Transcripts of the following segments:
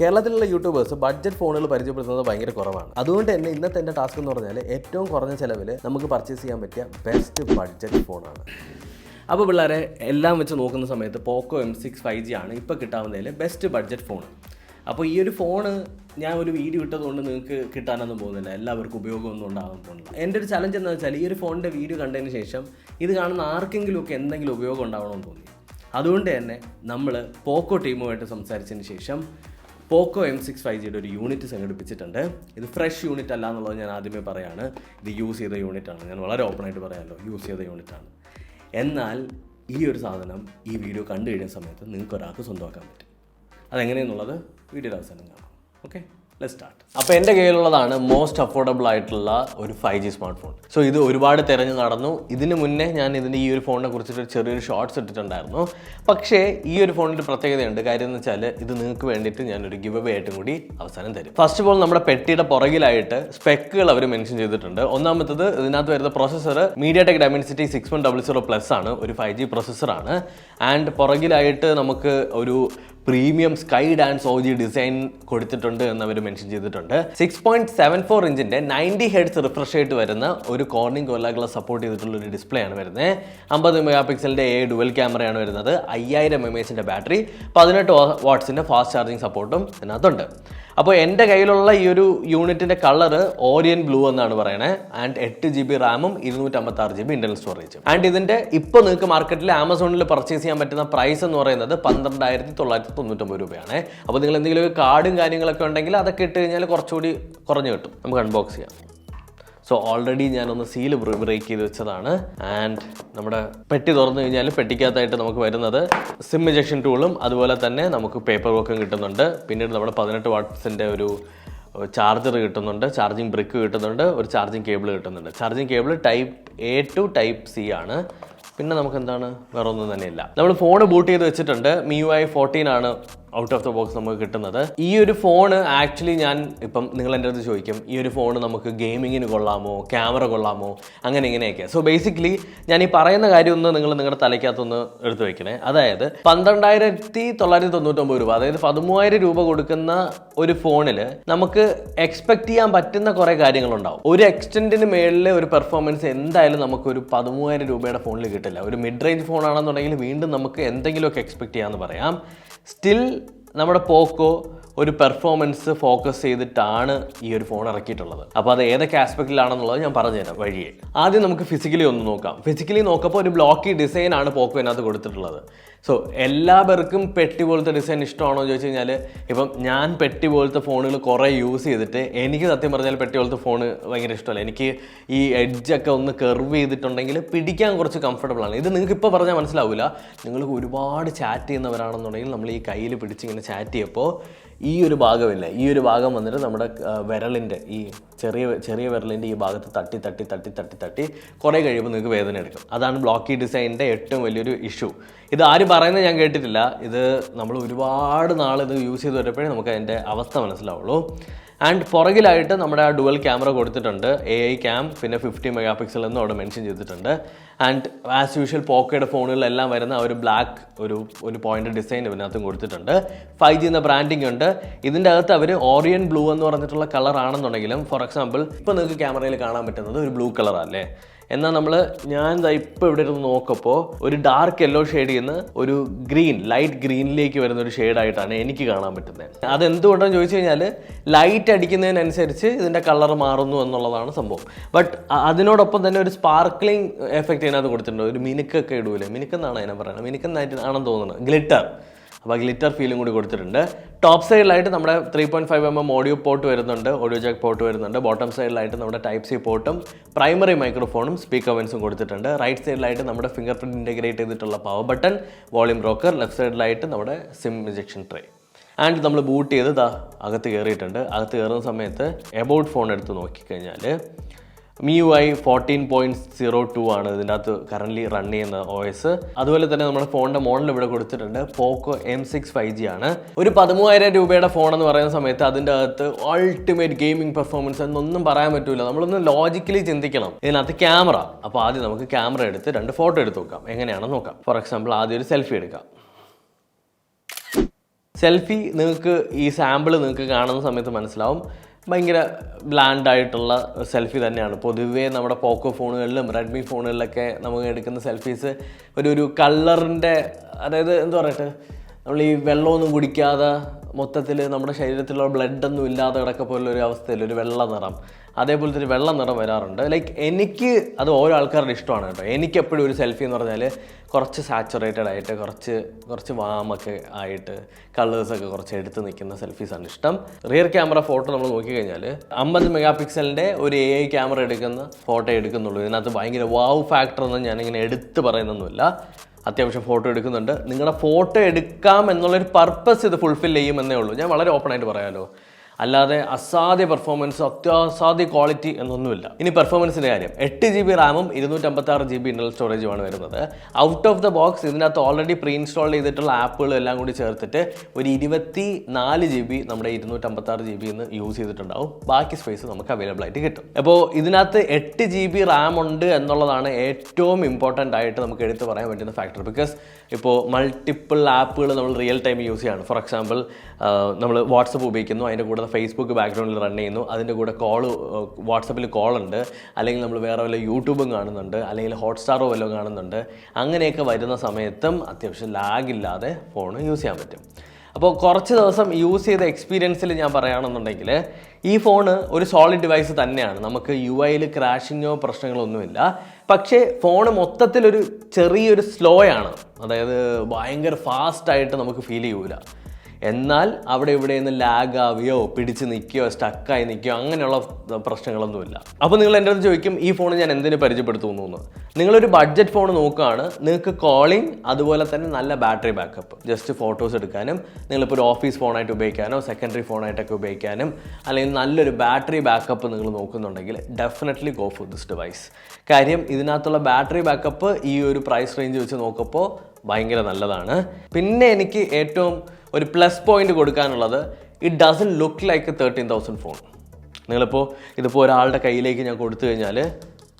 കേരളത്തിലുള്ള YouTubers budget ഫോണുകൾ പരിചയപ്പെടുത്തുന്നത് ഭയങ്കര കുറവാണ്. അതുകൊണ്ട് തന്നെ ഇന്നത്തെ എൻ്റെ ടാസ്ക് എന്ന് പറഞ്ഞാൽ ഏറ്റവും കുറഞ്ഞ ചിലവിൽ നമുക്ക് പർച്ചേസ് ചെയ്യാൻ പറ്റിയ ബെസ്റ്റ് ബഡ്ജറ്റ് ഫോണാണ്. അപ്പോൾ പിള്ളേരെ എല്ലാം വെച്ച് നോക്കുന്ന സമയത്ത് പോക്കോ M6 5G ആണ് ഇപ്പോൾ കിട്ടാവുന്നതിൽ ബെസ്റ്റ് ബഡ്ജറ്റ് ഫോൺ. അപ്പോൾ ഈ ഒരു ഫോണ് ഞാൻ ഒരു വീഡിയോ ഇട്ടതുകൊണ്ട് നിങ്ങൾക്ക് കിട്ടാനൊന്നും പോകുന്നില്ല, എല്ലാവർക്കും ഉപയോഗമൊന്നും ഉണ്ടാകാൻ പോകുന്നില്ല. എൻ്റെ ഒരു ചലഞ്ച് എന്താണെന്ന് വെച്ചാൽ ഈ ഒരു ഫോണിൻ്റെ വീഡിയോ കണ്ടതിന് ശേഷം ഇത് കാണുന്ന ആർക്കെങ്കിലുമൊക്കെ എന്തെങ്കിലും ഉപയോഗം ഉണ്ടാവണമെന്ന് തോന്നി. അതുകൊണ്ട് തന്നെ നമ്മൾ പോക്കോ ടീമുമായിട്ട് സംസാരിച്ചതിന് ശേഷം പോക്കോ M6 5Gയുടെ ഒരു യൂണിറ്റ് സംഘടിപ്പിച്ചിട്ടുണ്ട്. ഇത് ഫ്രഷ് യൂണിറ്റ് അല്ല എന്നുള്ളത് ഞാൻ ആദ്യമേ പറയാണ്. ഇത് യൂസ് ചെയ്ത യൂണിറ്റാണ്. ഞാൻ വളരെ ഓപ്പണായിട്ട് പറയാമല്ലോ, യൂസ് ചെയ്ത യൂണിറ്റാണ്. എന്നാൽ ഈ ഒരു സാധനം ഈ വീഡിയോ കണ്ടു കഴിയുന്ന സമയത്ത് നിങ്ങൾക്ക് ഒരാൾക്ക് സ്വന്തമാക്കാൻ പറ്റും. അതെങ്ങനെയെന്നുള്ളത് വീഡിയോയുടെ അവസാനം കാണാം. Okay, let's start. അപ്പോൾ എൻ്റെ കയ്യിലുള്ളതാണ് മോസ്റ്റ് അഫോർഡബിൾ ആയിട്ടുള്ള ഒരു 5G സ്മാർട്ട് ഫോൺ. സോ ഇത് ഒരുപാട് തിരഞ്ഞു നടന്നു. ഇതിന് മുന്നേ ഞാൻ ഇതിൻ്റെ ഈ ഒരു ഫോണിനെ കുറിച്ചിട്ട് ചെറിയൊരു ഷോർട്സ് ഇട്ടിട്ടുണ്ടായിരുന്നു. പക്ഷേ ഈ ഒരു ഫോണിൻ്റെ പ്രത്യേകതയുണ്ട്. കാര്യം എന്ന് വെച്ചാൽ ഇത് നിങ്ങൾക്ക് വേണ്ടിയിട്ട് ഞാനൊരു ഗിവ് അവേ ആയിട്ടും കൂടി അവസാനം തരും. ഫസ്റ്റ് ഓഫ് ഓൾ നമ്മുടെ പെട്ടിയുടെ പുറകിലായിട്ട് സ്പെക്കുകൾ അവർ മെൻഷൻ ചെയ്തിട്ടുണ്ട്. ഒന്നാമത്തത് ഇതിനകത്ത് വരുന്ന പ്രോസസ്സർ MediaTek Dimensity 6100+ ആണ്, ഒരു 5G പ്രോസസ്സറാണ്. ആൻഡ് പുറകിലായിട്ട് നമുക്ക് ഒരു premium sky dance OG design കൊടുത്തിട്ടുണ്ട് എന്ന് അവർ മെൻഷൻ ചെയ്തിട്ടുണ്ട്. 6.74 ഇഞ്ചിൻ്റെ 90 Hz റിഫ്രഷ് റേറ്റ് വരുന്ന ഒരു കോർണിംഗ് ഗോറില്ല ഗ്ലാസ് സപ്പോർട്ട് ചെയ്തിട്ടുള്ള ഒരു ഡിസ്പ്ലേ ആണ് വരുന്നത്. 50 മെഗാപിക്സലിൻ്റെ ഡുവൽ ക്യാമറയാണ് വരുന്നത്. 5000 mAh ബാറ്ററി, 18 വാട്ട്സിൻ്റെ ഫാസ്റ്റ് ചാർജിങ് സപ്പോർട്ടും ഇതിനകത്തുണ്ട്. അപ്പോൾ എൻ്റെ കയ്യിലുള്ള ഈ ഒരു യൂണിറ്റിൻ്റെ കളറ് ഓറിയൻ ബ്ലൂ എന്നാണ് പറയണേ. ആൻഡ് 8GB റാമും 256GB ഇന്റർണൽ സ്റ്റോറേജും. ആൻഡ് ഇതിൻ്റെ ഇപ്പോൾ നിങ്ങൾക്ക് മാർക്കറ്റിൽ ആമസോണിൽ പർച്ചേസ് ചെയ്യാൻ പറ്റുന്ന പ്രൈസ് എന്ന് പറയുന്നത് 12,999 രൂപയാണ്. അപ്പോൾ നിങ്ങൾ എന്തെങ്കിലും കാർഡും കാര്യങ്ങളൊക്കെ ഉണ്ടെങ്കിൽ അതൊക്കെ ഇട്ട് കഴിഞ്ഞാൽ കുറച്ചുകൂടി കുറഞ്ഞു കിട്ടും. നമുക്ക് അൺബോക്സ് ചെയ്യാം. സോ ഓൾറെഡി ഞാനൊന്ന് സീല് ബ്രേക്ക് ചെയ്ത് വെച്ചതാണ്. ആൻഡ് നമ്മുടെ പെട്ടി തുറന്നു കഴിഞ്ഞാൽ പെട്ടിക്കകത്തായിട്ട് നമുക്ക് വരുന്നത് സിം ഇജക്ഷൻ ടൂളും അതുപോലെ തന്നെ നമുക്ക് പേപ്പർ വർക്കും കിട്ടുന്നുണ്ട്. പിന്നീട് നമ്മുടെ 18 വാട്ട്സിൻ്റെ ഒരു ചാർജർ കിട്ടുന്നുണ്ട്, ചാർജിങ് ബ്രിക്ക് കിട്ടുന്നുണ്ട്, ഒരു ചാർജിങ് കേബിൾ കിട്ടുന്നുണ്ട്. Charging cable Type A to Type C ആണ്. പിന്നെ നമുക്ക് എന്താണ്, വേറെ ഒന്നും തന്നെയില്ല. നമ്മൾ ഫോൺ ബൂട്ട് ചെയ്ത് വെച്ചിട്ടുണ്ട്. MIUI 14 ആണ് ഔട്ട് ഓഫ് ദ ബോക്സ് നമുക്ക് കിട്ടുന്നത്. ഈ ഒരു ഫോണ് ആക്ച്വലി ഞാൻ ഇപ്പം നിങ്ങൾ എൻ്റെ അടുത്ത് ചോദിക്കും, ഈ ഒരു ഫോൺ നമുക്ക് ഗെയിമിങ്ങിന് കൊള്ളാമോ, ക്യാമറ കൊള്ളാമോ, അങ്ങനെ ഇങ്ങനെയൊക്കെ. സോ ബേസിക്കലി ഞാൻ ഈ പറയുന്ന കാര്യം ഒന്ന് നിങ്ങൾ നിങ്ങളുടെ തലയ്ക്കകത്തൊന്ന് എടുത്തു വെക്കണേ. അതായത് 12,999 രൂപ, അതായത് 13,000 രൂപ കൊടുക്കുന്ന ഒരു ഫോണിൽ നമുക്ക് എക്സ്പെക്ട് ചെയ്യാൻ പറ്റുന്ന കുറേ കാര്യങ്ങളുണ്ടാവും. ഒരു എക്സ്റ്റെൻഡിന് മേളിൽ ഒരു പെർഫോമൻസ് എന്തായാലും നമുക്കൊരു 13,000 രൂപയുടെ ഫോണിൽ കിട്ടില്ല. ഒരു മിഡ് റേഞ്ച് ഫോണാണെന്നുണ്ടെങ്കിൽ വീണ്ടും നമുക്ക് എന്തെങ്കിലുമൊക്കെ എക്സ്പെക്ട് ചെയ്യാമെന്ന് പറയാം. സ്റ്റിൽ നമ്മുടെ പോക്കോ ഒരു പെർഫോമൻസ് ഫോക്കസ് ചെയ്തിട്ടാണ് ഈ ഒരു ഫോൺ ഇറക്കിയിട്ടുള്ളത്. അപ്പോൾ അത് ഏതൊക്കെ ആസ്പെക്റ്റിലാണെന്നുള്ളത് ഞാൻ പറഞ്ഞുതരാം വഴിയെ. ആദ്യം നമുക്ക് ഫിസിക്കലി ഒന്ന് നോക്കാം. ഫിസിക്കലി നോക്കുമ്പോൾ ഒരു ബ്ലോക്കി ഡിസൈനാണ് പോക്കോ ഇതിനകത്ത് കൊടുത്തിട്ടുള്ളത്. സോ എല്ലാവർക്കും പെട്ടി പോലത്തെ ഡിസൈൻ ഇഷ്ടമാണോ എന്ന് ചോദിച്ചു കഴിഞ്ഞാൽ, ഇപ്പം ഞാൻ പെട്ടി പോലത്തെ ഫോണുകൾ കുറേ യൂസ് ചെയ്തിട്ട് എനിക്ക് സത്യം പറഞ്ഞാൽ പെട്ടി പോലത്തെ ഫോൺ ഭയങ്കര ഇഷ്ടമല്ല. എനിക്ക് ഈ എഡ്ജൊക്കെ ഒന്ന് കർവ് ചെയ്തിട്ടുണ്ടെങ്കിൽ പിടിക്കാൻ കുറച്ച് കംഫർട്ടബിൾ ആണ്. ഇത് നിങ്ങൾക്ക് ഇപ്പോൾ പറഞ്ഞാൽ മനസ്സിലാവില്ല. നിങ്ങൾക്ക് ഒരുപാട് ചാറ്റ് ചെയ്യുന്നവരാണെന്നുണ്ടെങ്കിൽ നമ്മൾ ഈ കയ്യിൽ പിടിച്ചിങ്ങനെ ചാറ്റ് ചെയ്യുമ്പോൾ ഈ ഒരു ഭാഗമില്ല, ഈ ഒരു ഭാഗം വന്നിട്ട് നമ്മുടെ വിരലിൻ്റെ ഈ ചെറിയ വിരലിൻ്റെ ഈ ഭാഗത്ത് തട്ടി തട്ടി തട്ടി തട്ടി തട്ടി കുറേ കഴിയുമ്പോൾ നിങ്ങൾക്ക് വേദന എടുക്കും. അതാണ് ബ്ലോക്കി ഡിസൈനിൻ്റെ ഏറ്റവും വലിയൊരു ഇഷ്യൂ. ഇത് ആരും പറയുന്നത് ഞാൻ കേട്ടിട്ടില്ല. ഇത് നമ്മൾ ഒരുപാട് നാൾ ഇത് യൂസ് ചെയ്ത് വരുമ്പോഴേ നമുക്ക് അതിൻ്റെ അവസ്ഥ മനസ്സിലാവുള്ളൂ. ആൻഡ് പുറകിലായിട്ട് നമ്മുടെ ആ ഡുവൽ ക്യാമറ കൊടുത്തിട്ടുണ്ട്. AI ക്യാം, പിന്നെ 50 മെഗാപിക്സൽ എന്നും അവിടെ മെൻഷൻ ചെയ്തിട്ടുണ്ട്. ആൻഡ് ആസ് യൂഷ്വൽ പോക്കോയുടെ ഫോണുകളിലെല്ലാം വരുന്ന ഒരു ബ്ലാക്ക് ഒരു പോയിന്റ് ഡിസൈൻ ഇതിനകത്തും കൊടുത്തിട്ടുണ്ട്. 5G എന്ന ബ്രാൻഡിങ് ഉണ്ട്. ഇതിൻ്റെ അകത്ത് അവർ ഓറിയൻ ബ്ലൂ എന്ന് പറഞ്ഞിട്ടുള്ള കളർ ആണെന്നുണ്ടെങ്കിലും, ഫോർ എക്സാമ്പിൾ ഇപ്പോൾ നിങ്ങൾക്ക് ക്യാമറയിൽ കാണാൻ പറ്റുന്നത് ഒരു ബ്ലൂ കളറല്ലേ. എന്നാൽ ഞാൻ ഇപ്പോൾ ഇവിടെ ഇരുന്ന് നോക്കപ്പോൾ ഒരു ഡാർക്ക് യെല്ലോ ഷെയ്ഡിൽ നിന്ന് ഒരു ലൈറ്റ് ഗ്രീനിലേക്ക് വരുന്ന ഒരു ഷെയ്ഡായിട്ടാണ് എനിക്ക് കാണാൻ പറ്റുന്നത്. അതെന്തുകൊണ്ടെന്ന് ചോദിച്ചു കഴിഞ്ഞാൽ ലൈറ്റ് അടിക്കുന്നതിനനുസരിച്ച് ഇതിൻ്റെ കളർ മാറുന്നു എന്നുള്ളതാണ് സംഭവം. ബട്ട് അതിനോടൊപ്പം തന്നെ ഒരു സ്പാർക്ലിംഗ് എഫക്റ്റ് ഇതിനകത്ത് കൊടുത്തിട്ടുണ്ട്. ഒരു മിനുക്കൊക്കെ ഇടൂലേ, മിനുക്കെന്നാണ് അതിനെ പറയുന്നത്, മിനുക്കെന്നായിട്ട് ആണെന്ന് തോന്നുന്നത്, ഗ്ലിറ്റർ. അപ്പോൾ ഗ്ലിറ്റർ ഫീലും കൂടി കൊടുത്തിട്ടുണ്ട്. ടോപ്പ് സൈഡിലായിട്ട് നമ്മുടെ 3.5mm ഓഡിയോ പോർട്ട് വരുന്നുണ്ട്, ഓഡിയോ ജാക്ക് പോർട്ട് വരുന്നുണ്ട്. ബോട്ടം സൈഡിലായിട്ട് നമ്മുടെ Type C പോർട്ടും പ്രൈമറി മൈക്രോഫോണും സ്പീക്കർ വെൻസും കൊടുത്തിട്ടുണ്ട്. റൈറ്റ് സൈഡിലായിട്ട് നമ്മുടെ ഫിംഗർ പ്രിൻറ്റ് ഇൻറ്റഗ്രേറ്റ് ചെയ്തിട്ടുള്ള power button, volume broker. Left സൈഡിലായിട്ട് നമ്മുടെ സിം ഇജക്ഷൻ ട്രേ. ആൻഡ് നമ്മൾ ബൂട്ട് ചെയ്ത് അകത്ത് കയറിയിട്ടുണ്ട്. അകത്ത് കയറുന്ന സമയത്ത് എബൌട്ട് ഫോൺ എടുത്ത് നോക്കിക്കഴിഞ്ഞാൽ MIUI 14.02 ആണ് ഇതിൻ്റെ അകത്ത് കറൻ്റ്ലി റൺ ചെയ്യുന്ന OS. അതുപോലെ തന്നെ നമ്മുടെ ഫോണിൻ്റെ മോഡൽ ഇവിടെ കൊടുത്തിട്ടുണ്ട്. പോക്കോ M6 5G ആണ്. ഒരു 13,000 രൂപയുടെ ഫോൺ എന്ന് പറയുന്ന സമയത്ത് അതിൻ്റെ അകത്ത് അൾട്ടിമേറ്റ് ഗെയിമിംഗ് പെർഫോമൻസ് എന്നൊന്നും പറയാൻ പറ്റില്ല. നമ്മളൊന്ന് ലോജിക്കലി ചിന്തിക്കണം. ഇതിനകത്ത് ക്യാമറ, അപ്പോൾ ആദ്യം നമുക്ക് ക്യാമറ എടുത്ത് 2 ഫോട്ടോ എടുത്ത് നോക്കാം. എങ്ങനെയാണെന്ന് നോക്കാം. ഫോർ എക്സാമ്പിൾ ആദ്യം ഒരു സെൽഫി എടുക്കാം. സെൽഫി നിങ്ങൾക്ക് ഈ സാമ്പിൾ നിങ്ങൾക്ക് കാണുന്ന സമയത്ത് മനസ്സിലാവും, ഭയങ്കര ബ്ലാൻഡായിട്ടുള്ള സെൽഫി തന്നെയാണ്. പൊതുവേ നമ്മുടെ പോക്കോ ഫോണുകളിലും റെഡ്മി ഫോണുകളിലൊക്കെ നമുക്ക് എടുക്കുന്ന സെൽഫീസ് ഒരു കളറിൻ്റെ, അതായത് എന്താ പറയട്ടെ, നമ്മൾ ഈ വെള്ളമൊന്നും കുടിക്കാതെ മൊത്തത്തിൽ നമ്മുടെ ശരീരത്തിലുള്ള ബ്ലഡൊന്നും ഇല്ലാതെ കിടക്കപ്പോലുള്ള ഒരു അവസ്ഥയിൽ ഒരു വെള്ള നിറം, അതേപോലത്തെ ഒരു വെള്ള നിറം വരാറുണ്ട്. ലൈക്ക് എനിക്ക് അത് ഓരോ ആൾക്കാരുടെ ഇഷ്ടമാണ് കേട്ടോ. എനിക്കെപ്പോഴും ഒരു സെൽഫി എന്ന് പറഞ്ഞാൽ കുറച്ച് സാച്ചുറേറ്റഡ് ആയിട്ട് കുറച്ച് വാമൊക്കെ ആയിട്ട് കളേഴ്സൊക്കെ കുറച്ച് എടുത്ത് നിൽക്കുന്ന സെൽഫീസാണ് ഇഷ്ടം. റിയർ ക്യാമറ ഫോട്ടോ നമ്മൾ നോക്കിക്കഴിഞ്ഞാൽ 50 മെഗാ പിക്സലിൻ്റെ ഒരു AI ക്യാമറ എടുക്കുന്ന ഫോട്ടോ എടുക്കുന്നുള്ളൂ. ഇതിനകത്ത് ഭയങ്കര വാവ് ഫാക്ടർ ഒന്നും ഞാനിങ്ങനെ എടുത്ത് പറയുന്നൊന്നുമില്ല. അത്യാവശ്യം ഫോട്ടോ എടുക്കുന്നുണ്ട്. നിങ്ങളുടെ ഫോട്ടോ എടുക്കാം എന്നുള്ളൊരു പർപ്പസ് ഇത് ഫുൾഫിൽ ചെയ്യുമെന്നേ ഉള്ളൂ. ഞാൻ വളരെ ഓപ്പണായിട്ട് പറയാമല്ലോ. അല്ലാതെ അസാധ്യ പെർഫോമൻസ്, അത്യാസാധ്യ ക്വാളിറ്റി എന്നൊന്നുമില്ല. ഇനി പെർഫോമൻസിൻ്റെ കാര്യം, 8 GB റാമും 256 GB ഇൻ്റർണൽ സ്റ്റോറേജുമാണ് വരുന്നത്. ഔട്ട് ഓഫ് ദ ബോക്സ് ഇതിനകത്ത് ഓൾറെഡി പ്രീ ഇൻസ്റ്റാൾ ചെയ്തിട്ടുള്ള ആപ്പുകളും എല്ലാം കൂടി ചേർത്തിട്ട് ഒരു 24 GB നമ്മുടെ 256 GB എന്ന് യൂസ് ചെയ്തിട്ടുണ്ടാവും. ബാക്കി സ്പേസ് നമുക്ക് അവൈലബിൾ ആയിട്ട് കിട്ടും. അപ്പോൾ ഇതിനകത്ത് 8 GB റാം ഉണ്ട് എന്നുള്ളതാണ് ഏറ്റവും ഇമ്പോർട്ടൻ്റ് ആയിട്ട് നമുക്ക് എടുത്ത് പറയാൻ പറ്റുന്ന ഫാക്ടർ. ബിക്കോസ് ഇപ്പോൾ മൾട്ടിപ്പിൾ ആപ്പുകൾ നമ്മൾ റിയൽ ടൈം യൂസ് ചെയ്യാണ്. ഫോർ എക്സാമ്പിൾ നമ്മൾ വാട്സപ്പ് ഉപയോഗിക്കുന്നു, അതിൻ്റെ കൂടെ ഫേസ്ബുക്ക് ബാക്ക്ഗ്രൗണ്ടിൽ റൺ ചെയ്യുന്നു, അതിൻ്റെ കൂടെ വാട്സപ്പിൽ കോളുണ്ട്, അല്ലെങ്കിൽ നമ്മൾ വേറെ വല്ല യൂട്യൂബും കാണുന്നുണ്ട്, അല്ലെങ്കിൽ ഹോട്ട്സ്റ്റാറോ വല്ലതും കാണുന്നുണ്ട്. അങ്ങനെയൊക്കെ വരുന്ന സമയത്തും അത്യാവശ്യം ലാഗില്ലാതെ ഫോൺ യൂസ് ചെയ്യാൻ പറ്റും. അപ്പോൾ കുറച്ച് ദിവസം യൂസ് ചെയ്ത എക്സ്പീരിയൻസിൽ ഞാൻ പറയുകയാണെന്നുണ്ടെങ്കിൽ ഈ ഫോണ് ഒരു സോളിഡ് ഡിവൈസ് തന്നെയാണ്. നമുക്ക് UI ക്രാഷിങ്ങോ പ്രശ്നങ്ങളൊന്നുമില്ല. പക്ഷേ ഫോൺ മൊത്തത്തിലൊരു ചെറിയൊരു സ്ലോ ആണ്. അതായത് ഭയങ്കര ഫാസ്റ്റായിട്ട് നമുക്ക് ഫീൽ ചെയ്യൂല. എന്നാൽ അവിടെ ഇവിടെ നിന്ന് ലാഗ് ആവുകയോ പിടിച്ച് നിൽക്കുകയോ സ്റ്റക്കായി നിൽക്കുകയോ അങ്ങനെയുള്ള പ്രശ്നങ്ങളൊന്നുമില്ല. അപ്പോൾ നിങ്ങൾ എൻ്റെ അടുത്ത് ചോദിക്കും, ഈ ഫോൺ ഞാൻ എന്തിനു പരിചയപ്പെടുത്തുന്നു? നിങ്ങളൊരു ബഡ്ജറ്റ് ഫോൺ നോക്കുകയാണ്, നിങ്ങൾക്ക് കോളിംഗ് അതുപോലെ തന്നെ നല്ല ബാറ്ററി ബാക്കപ്പ്, ജസ്റ്റ് ഫോട്ടോസ് എടുക്കാനും നിങ്ങളിപ്പോൾ ഒരു ഓഫീസ് ഫോണായിട്ട് ഉപയോഗിക്കാനോ സെക്കൻഡറി ഫോണായിട്ടൊക്കെ ഉപയോഗിക്കാനും, അല്ലെങ്കിൽ നല്ലൊരു ബാറ്ററി ബാക്കപ്പ് നിങ്ങൾ നോക്കുന്നുണ്ടെങ്കിൽ definitely go for this device. കാര്യം ഇതിനകത്തുള്ള ബാറ്ററി ബാക്കപ്പ് ഈ ഒരു പ്രൈസ് റേഞ്ച് വെച്ച് നോക്കുമ്പോൾ ഭയങ്കര നല്ലതാണ്. പിന്നെ എനിക്ക് ഏറ്റവും ഒരു പ്ലസ് പോയിന്റ് കൊടുക്കാനുള്ളത്, it doesn't look like 13,000 phone. ഇതിപ്പോൾ ഒരാളുടെ കയ്യിലേക്ക് ഞാൻ കൊടുത്തു കഴിഞ്ഞാൽ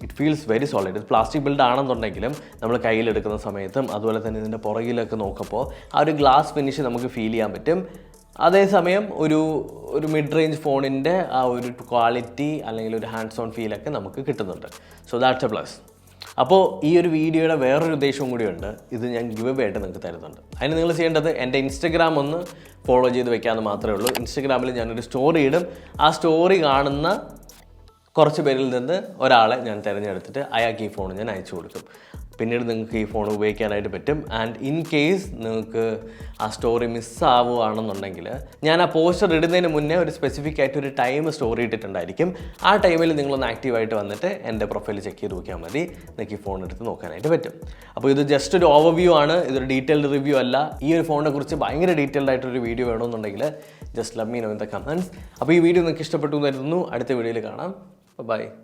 ഇറ്റ് ഫീൽസ് വെരി സോളിഡ്. ഇത് പ്ലാസ്റ്റിക് ബിൽഡ് ആണെന്നുണ്ടെങ്കിലും നമ്മൾ കയ്യിലെടുക്കുന്ന സമയത്തും അതുപോലെ തന്നെ ഇതിൻ്റെ പുറകിലൊക്കെ നോക്കുമ്പോൾ ആ ഒരു ഗ്ലാസ് ഫിനിഷ് നമുക്ക് ഫീൽ ചെയ്യാൻ പറ്റും. അതേസമയം ഒരു മിഡ് റേഞ്ച് ഫോണിൻ്റെ ആ ഒരു ക്വാളിറ്റി അല്ലെങ്കിൽ ഒരു ഹാൻഡ്സ് ഓൺ ഫീലൊക്കെ നമുക്ക് കിട്ടുന്നുണ്ട്. So that's A plus. അപ്പോൾ ഈ ഒരു വീഡിയോയുടെ വേറൊരു ഉദ്ദേശവും കൂടിയുണ്ട്. ഇത് ഞാൻ ഗിവ് അവേ ആയിട്ട് നിങ്ങൾക്ക് തരുന്നുണ്ട്. അതിന് നിങ്ങൾ ചെയ്യേണ്ടത് എൻ്റെ ഇൻസ്റ്റഗ്രാം ഒന്ന് ഫോളോ ചെയ്ത് വെക്കാമെന്ന് മാത്രമേ ഉള്ളൂ. ഇൻസ്റ്റഗ്രാമിൽ ഞാനൊരു സ്റ്റോറി ഇടും. ആ സ്റ്റോറി കാണുന്ന കുറച്ച് പേരിൽ നിന്ന് ഒരാളെ ഞാൻ തിരഞ്ഞെടുത്തിട്ട് അയാൾക്ക് ഈ ഫോൺ ഞാൻ അയച്ചു കൊടുക്കും. പിന്നീട് നിങ്ങൾക്ക് ഈ ഫോൺ ഉപയോഗിക്കാനായിട്ട് പറ്റും. ആൻഡ് ഇൻ കേസ് നിങ്ങൾക്ക് ആ സ്റ്റോറി മിസ്സാവുകയാണെന്നുണ്ടെങ്കിൽ ഞാൻ ആ പോസ്റ്റർ ഇടുന്നതിന് മുന്നേ ഒരു സ്പെസിഫിക് ആയിട്ട് ഒരു ടൈം സ്റ്റോറി ഇട്ടിട്ടുണ്ടായിരിക്കും. ആ ടൈമിൽ നിങ്ങളൊന്ന് ആക്റ്റീവായിട്ട് വന്നിട്ട് എൻ്റെ പ്രൊഫൈൽ ചെക്ക് ചെയ്ത് നോക്കിയാൽ മതി, നിങ്ങൾക്ക് ഈ ഫോൺ എടുത്ത് നോക്കാനായിട്ട് പറ്റും. അപ്പോൾ ഇത് ജസ്റ്റ് ഒരു ഓവർവ്യൂ ആണ്, ഇതൊരു ഡീറ്റെയിൽഡ് റിവ്യൂ അല്ല. ഈ ഒരു ഫോണിനെ കുറിച്ച് ഭയങ്കര ഡീറ്റെയിൽഡ് ആയിട്ടൊരു വീഡിയോ വേണമെന്നുണ്ടെങ്കിൽ just let me know in the comments. അപ്പോൾ ഈ വീഡിയോ നിങ്ങൾക്ക് ഇഷ്ടപ്പെട്ടു എന്ന് കരുതുന്നു. അടുത്ത വീഡിയോയിൽ കാണാം. ബൈ.